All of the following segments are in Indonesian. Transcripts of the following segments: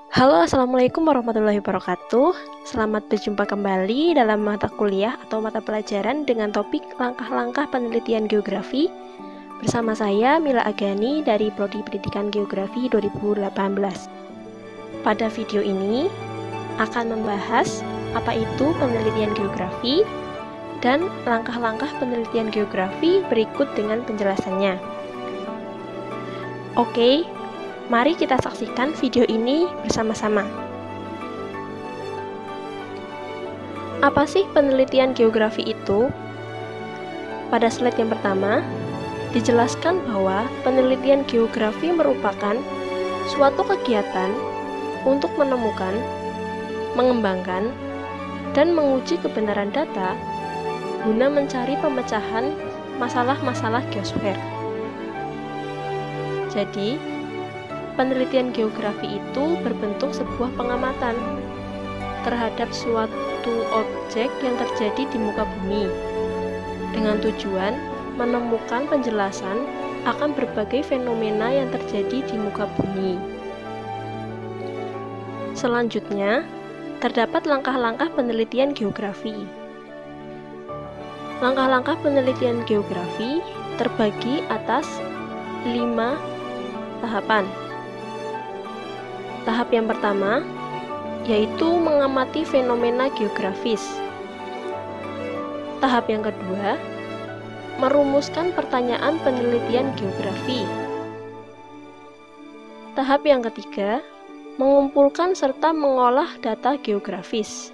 Halo, Assalamualaikum warahmatullahi wabarakatuh. Selamat berjumpa kembali dalam mata kuliah atau mata pelajaran dengan topik langkah-langkah penelitian geografi bersama saya Mila Agani dari Prodi Pendidikan Geografi 2018. Pada video ini akan membahas apa itu penelitian geografi dan langkah-langkah penelitian geografi berikut dengan penjelasannya. Oke, mari kita saksikan video ini bersama-sama. Apa sih penelitian geografi itu? Pada slide yang pertama, dijelaskan bahwa penelitian geografi merupakan suatu kegiatan untuk menemukan, mengembangkan, dan menguji kebenaran data guna mencari pemecahan masalah-masalah geosfer. Jadi, penelitian geografi itu berbentuk sebuah pengamatan terhadap suatu objek yang terjadi di muka bumi dengan tujuan menemukan penjelasan akan berbagai fenomena yang terjadi di muka bumi. Selanjutnya, terdapat langkah-langkah penelitian geografi. Langkah-langkah penelitian geografi terbagi atas 5 tahapan. Tahap yang pertama yaitu mengamati fenomena geografis. Tahap yang kedua, merumuskan pertanyaan penelitian geografi. Tahap yang ketiga, mengumpulkan serta mengolah data geografis.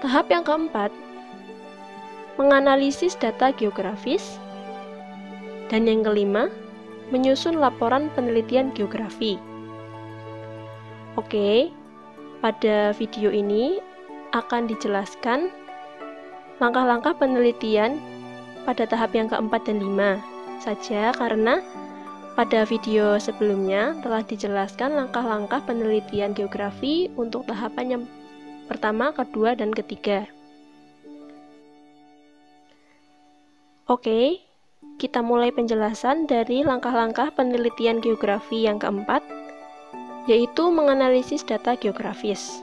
Tahap yang keempat, menganalisis data geografis. Dan yang kelima, menyusun laporan penelitian geografi. Oke, pada video ini akan dijelaskan langkah-langkah penelitian pada tahap yang keempat dan 5 saja, karena pada video sebelumnya telah dijelaskan langkah-langkah penelitian geografi untuk tahapan yang pertama, kedua, dan ketiga. Oke, kita mulai penjelasan dari langkah-langkah penelitian geografi yang keempat, yaitu menganalisis data geografis.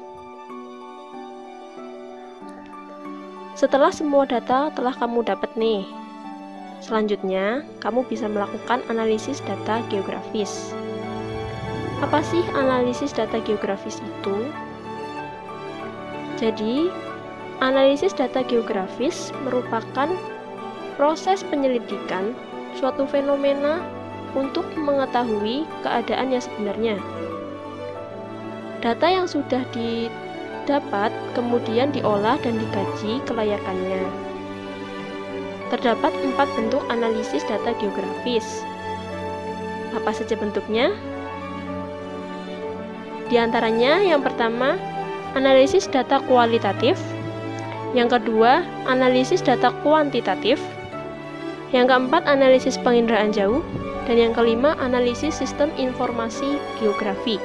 Setelah semua data telah kamu dapat nih, selanjutnya kamu bisa melakukan analisis data geografis. Apa sih analisis data geografis itu? Jadi, analisis data geografis merupakan proses penyelidikan suatu fenomena untuk mengetahui keadaan yang sebenarnya. Data yang sudah didapat kemudian diolah dan dikaji kelayakannya. Terdapat 4 bentuk analisis data geografis. Apa saja bentuknya? Di antaranya, yang pertama, analisis data kualitatif. Yang kedua, analisis data kuantitatif. Yang keempat, analisis penginderaan jauh. Dan yang kelima, analisis sistem informasi geografi.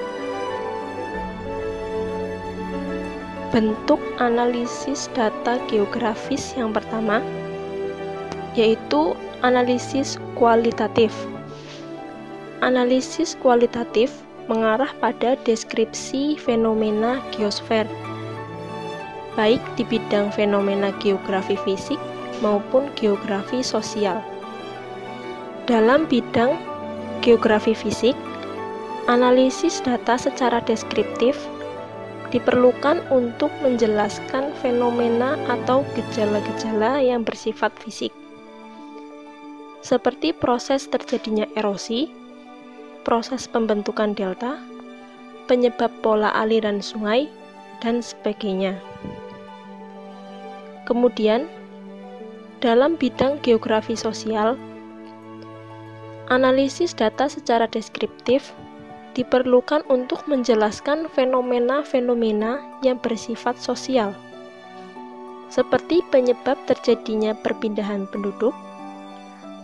Bentuk analisis data geografis yang pertama yaitu analisis kualitatif. Analisis kualitatif mengarah pada deskripsi fenomena geosfer, baik di bidang fenomena geografi fisik maupun geografi sosial. Dalam bidang geografi fisik, analisis data secara deskriptif diperlukan untuk menjelaskan fenomena atau gejala-gejala yang bersifat fisik, seperti proses terjadinya erosi, proses pembentukan delta, penyebab pola aliran sungai, dan sebagainya. Kemudian, dalam bidang geografi sosial, analisis data secara deskriptif diperlukan untuk menjelaskan fenomena-fenomena yang bersifat sosial, seperti penyebab terjadinya perpindahan penduduk,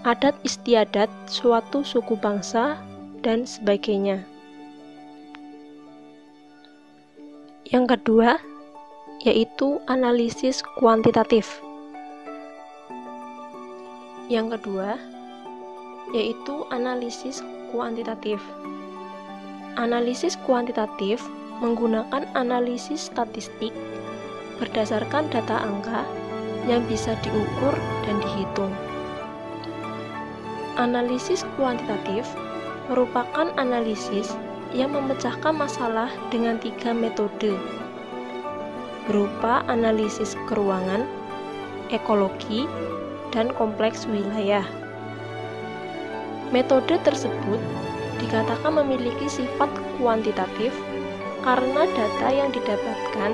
adat istiadat suatu suku bangsa, dan sebagainya. Yang kedua, yaitu analisis kuantitatif. Yang kedua, yaitu analisis kuantitatif. Analisis kuantitatif menggunakan analisis statistik berdasarkan data angka yang bisa diukur dan dihitung. Analisis kuantitatif merupakan analisis yang memecahkan masalah dengan 3 metode, berupa analisis keruangan, ekologi, dan kompleks wilayah. Metode tersebut dikatakan memiliki sifat kuantitatif karena data yang didapatkan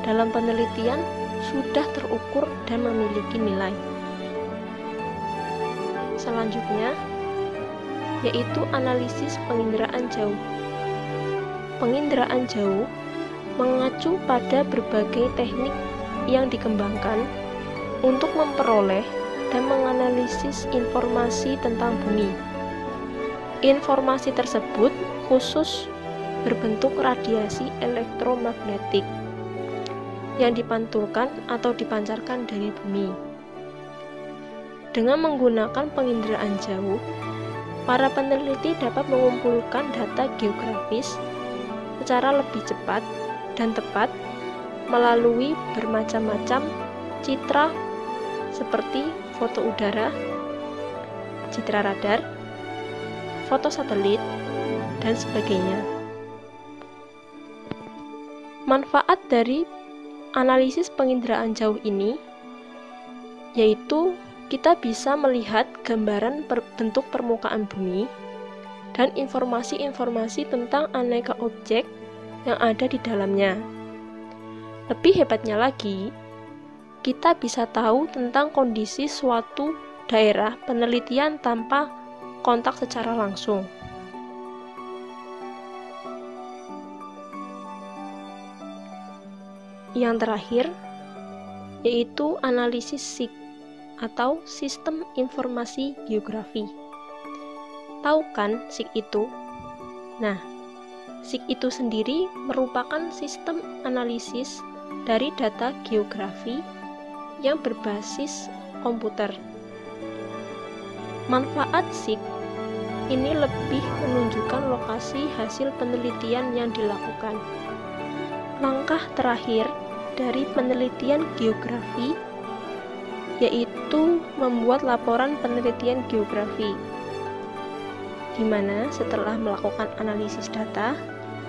dalam penelitian sudah terukur dan memiliki nilai. Selanjutnya, yaitu analisis penginderaan jauh. Penginderaan jauh mengacu pada berbagai teknik yang dikembangkan untuk memperoleh dan menganalisis informasi tentang bumi. Informasi tersebut khusus berbentuk radiasi elektromagnetik yang dipantulkan atau dipancarkan dari bumi. Dengan menggunakan penginderaan jauh, para peneliti dapat mengumpulkan data geografis secara lebih cepat dan tepat melalui bermacam-macam citra seperti foto udara, citra radar, foto satelit, dan sebagainya. Manfaat dari analisis penginderaan jauh ini yaitu kita bisa melihat gambaran bentuk permukaan bumi dan informasi-informasi tentang aneka objek yang ada di dalamnya. Lebih hebatnya lagi, kita bisa tahu tentang kondisi suatu daerah penelitian tanpa kontak secara langsung. Yang terakhir, yaitu analisis SIG atau Sistem Informasi Geografi. Tahu kan SIG itu? Nah, SIG itu sendiri merupakan sistem analisis dari data geografi yang berbasis komputer. Manfaat SIG ini lebih menunjukkan lokasi hasil penelitian yang dilakukan. Langkah terakhir dari penelitian geografi yaitu membuat laporan penelitian geografi, di mana setelah melakukan analisis data,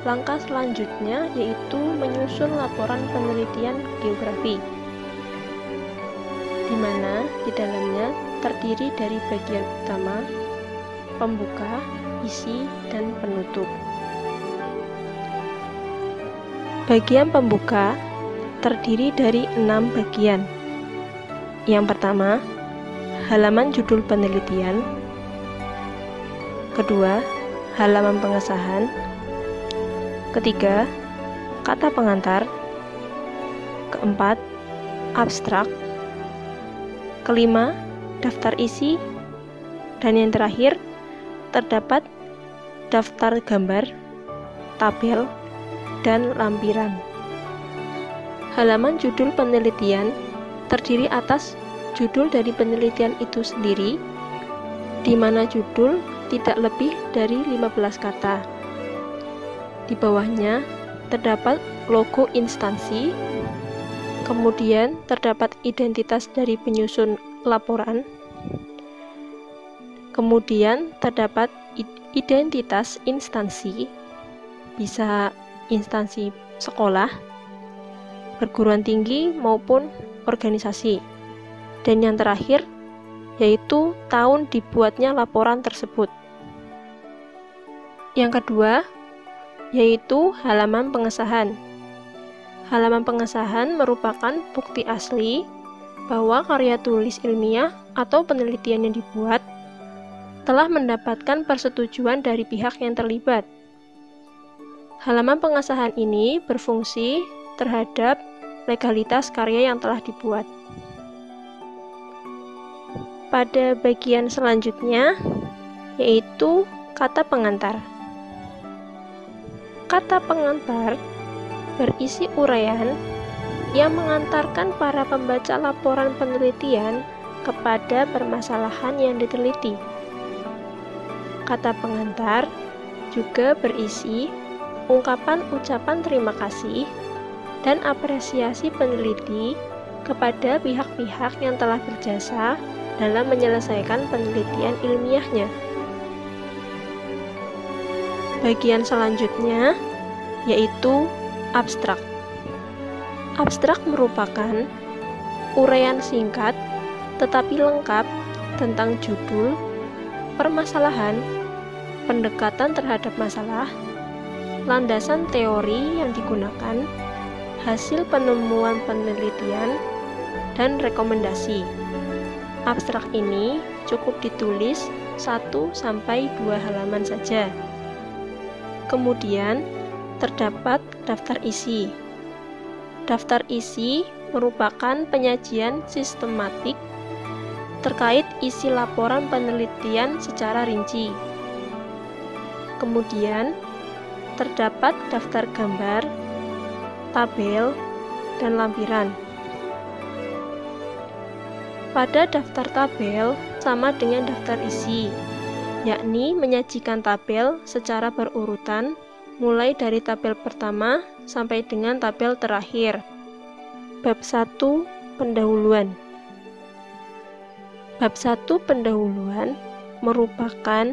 langkah selanjutnya yaitu menyusun laporan penelitian geografi, di mana di dalamnya terdiri dari bagian utama, pembuka, isi, dan penutup. Bagian pembuka terdiri dari 6 bagian. Yang pertama, halaman judul penelitian. Kedua, halaman pengesahan. Ketiga, kata pengantar. Keempat, abstrak. Kelima, daftar isi. Dan yang terakhir, terdapat daftar gambar, tabel, dan lampiran. Halaman judul penelitian terdiri atas judul dari penelitian itu sendiri, di mana judul tidak lebih dari 15 kata. Di bawahnya terdapat logo instansi, kemudian terdapat identitas dari penyusun laporan, kemudian terdapat identitas instansi, bisa instansi sekolah, perguruan tinggi maupun organisasi. Dan yang terakhir yaitu tahun dibuatnya laporan tersebut. Yang kedua yaitu halaman pengesahan. Halaman pengesahan merupakan bukti asli bahwa karya tulis ilmiah atau penelitian yang dibuat telah mendapatkan persetujuan dari pihak yang terlibat. Halaman pengesahan ini berfungsi terhadap legalitas karya yang telah dibuat. Pada bagian selanjutnya, yaitu kata pengantar. Kata pengantar berisi uraian yang mengantarkan para pembaca laporan penelitian kepada permasalahan yang diteliti. Kata pengantar juga berisi ungkapan ucapan terima kasih dan apresiasi peneliti kepada pihak-pihak yang telah berjasa dalam menyelesaikan penelitian ilmiahnya. Bagian selanjutnya yaitu abstrak. Abstrak merupakan uraian singkat tetapi lengkap tentang judul, permasalahan, pendekatan terhadap masalah, landasan teori yang digunakan, hasil penemuan penelitian, dan rekomendasi. Abstrak ini cukup ditulis 1-2 halaman saja. Kemudian terdapat daftar isi. Daftar isi merupakan penyajian sistematik terkait isi laporan penelitian secara rinci. Kemudian terdapat daftar gambar, tabel, dan lampiran. Pada daftar tabel sama dengan daftar isi, yakni menyajikan tabel secara berurutan mulai dari tabel pertama sampai dengan tabel terakhir. Bab 1 Pendahuluan. Bab 1 pendahuluan merupakan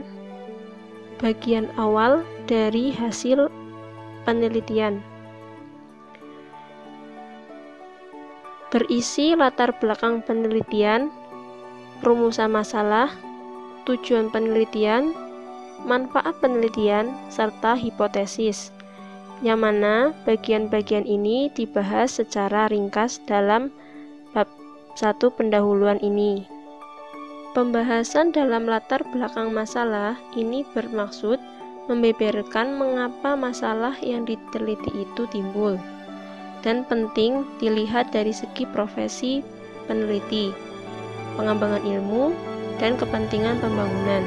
bagian awal dari hasil penelitian. Berisi latar belakang penelitian, rumusan masalah, tujuan penelitian, manfaat penelitian, serta hipotesis, yang mana bagian-bagian ini dibahas secara ringkas dalam bab 1 pendahuluan ini. Pembahasan dalam latar belakang masalah ini bermaksud membeberkan mengapa masalah yang diteliti itu timbul, dan penting dilihat dari segi profesi peneliti, pengembangan ilmu, dan kepentingan pembangunan.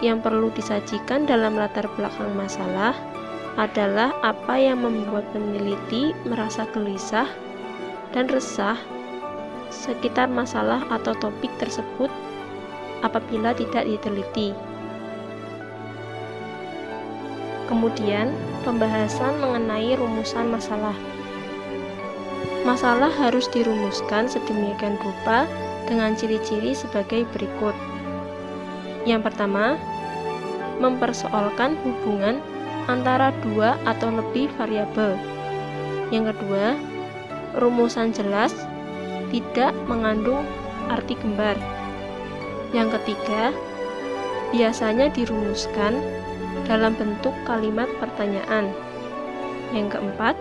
Yang perlu disajikan dalam latar belakang masalah adalah apa yang membuat peneliti merasa gelisah dan resah sekitar masalah atau topik tersebut apabila tidak diteliti. Kemudian, pembahasan mengenai rumusan masalah. Masalah harus dirumuskan sedemikian rupa dengan ciri-ciri sebagai berikut. Yang pertama, mempersoalkan hubungan antara dua atau lebih variabel. Yang kedua, rumusan jelas, tidak mengandung arti gembar. Yang ketiga, biasanya dirumuskan dalam bentuk kalimat pertanyaan. Yang keempat,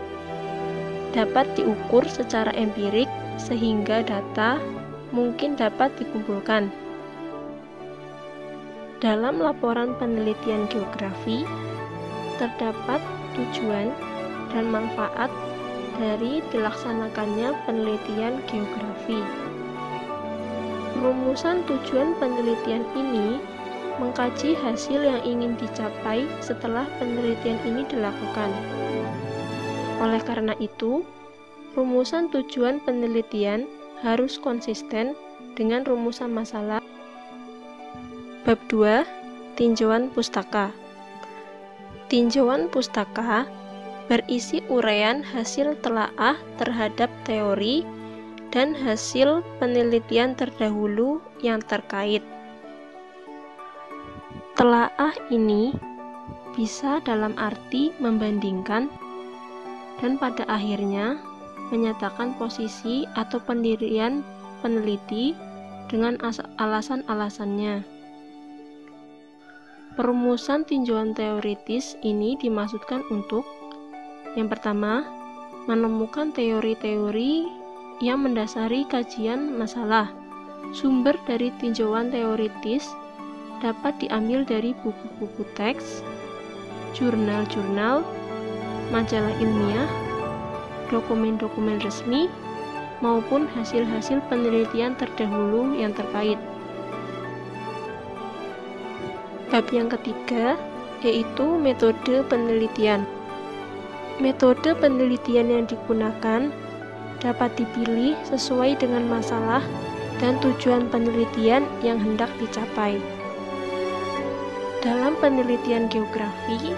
dapat diukur secara empirik sehingga data mungkin dapat dikumpulkan. Dalam laporan penelitian geografi, terdapat tujuan dan manfaat dari dilaksanakannya penelitian geografi. Rumusan tujuan penelitian ini mengkaji hasil yang ingin dicapai setelah penelitian ini dilakukan. Oleh karena itu, rumusan tujuan penelitian harus konsisten dengan rumusan masalah. Bab 2, Tinjauan pustaka. Tinjauan pustaka berisi uraian hasil telaah terhadap teori dan hasil penelitian terdahulu yang terkait. Telaah ini bisa dalam arti membandingkan dan pada akhirnya menyatakan posisi atau pendirian peneliti dengan alasan-alasannya. Perumusan tinjauan teoritis ini dimaksudkan untuk yang pertama, menemukan teori-teori yang mendasari kajian masalah. Sumber dari tinjauan teoritis dapat diambil dari buku-buku teks, jurnal-jurnal, majalah ilmiah, dokumen-dokumen resmi, maupun hasil-hasil penelitian terdahulu yang terkait. Bab yang ketiga, yaitu metode penelitian. Metode penelitian yang digunakan dapat dipilih sesuai dengan masalah dan tujuan penelitian yang hendak dicapai. Dalam penelitian geografi,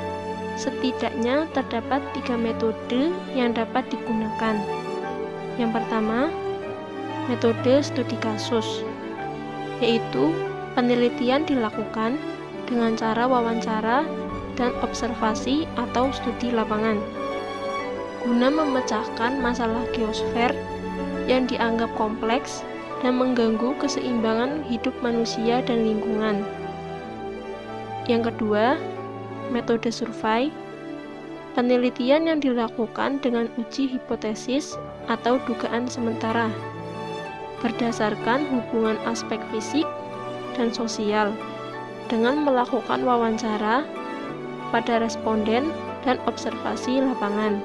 setidaknya terdapat 3 metode yang dapat digunakan. Yang pertama, metode studi kasus, yaitu penelitian dilakukan dengan cara wawancara dan observasi atau studi lapangan, guna memecahkan masalah geosfer yang dianggap kompleks dan mengganggu keseimbangan hidup manusia dan lingkungan. Yang kedua, metode survei, penelitian yang dilakukan dengan uji hipotesis atau dugaan sementara, berdasarkan hubungan aspek fisik dan sosial, dengan melakukan wawancara pada responden dan observasi lapangan.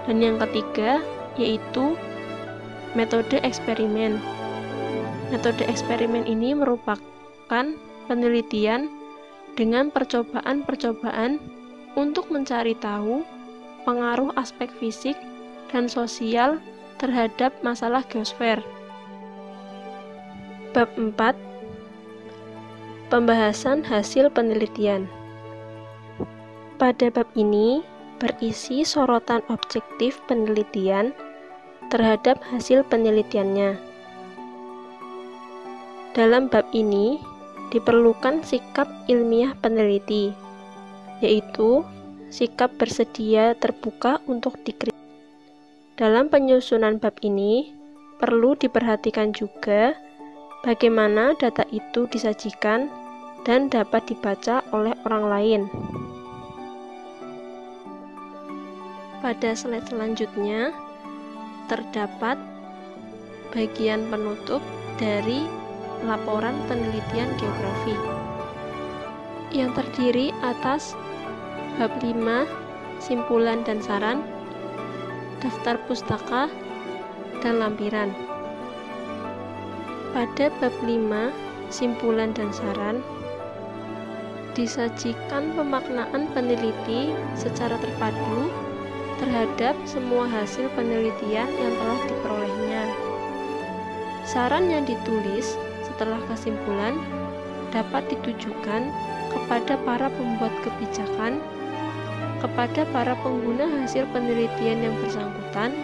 Dan yang ketiga, yaitu metode eksperimen. Metode eksperimen ini merupakan penelitian dengan percobaan-percobaan untuk mencari tahu pengaruh aspek fisik dan sosial terhadap masalah geosfer. Bab 4. Pembahasan hasil penelitian. Pada bab ini berisi sorotan objektif penelitian terhadap hasil penelitiannya. Dalam bab ini diperlukan sikap ilmiah peneliti, yaitu sikap bersedia terbuka untuk dikritik. Dalam penyusunan bab ini, perlu diperhatikan juga bagaimana data itu disajikan dan dapat dibaca oleh orang lain. Pada slide selanjutnya, terdapat bagian penutup dari laporan penelitian geografi yang terdiri atas bab 5, simpulan dan saran, daftar pustaka, dan lampiran. Pada bab 5, simpulan dan saran, disajikan pemaknaan peneliti secara terpadu terhadap semua hasil penelitian yang telah diperolehnya. Saran yang ditulis setelah kesimpulan dapat ditujukan kepada para pembuat kebijakan, kepada para pengguna hasil penelitian yang bersangkutan.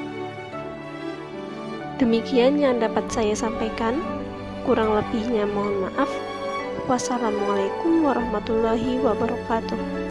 Demikian yang dapat saya sampaikan, kurang lebihnya mohon maaf. Wassalamualaikum warahmatullahi wabarakatuh.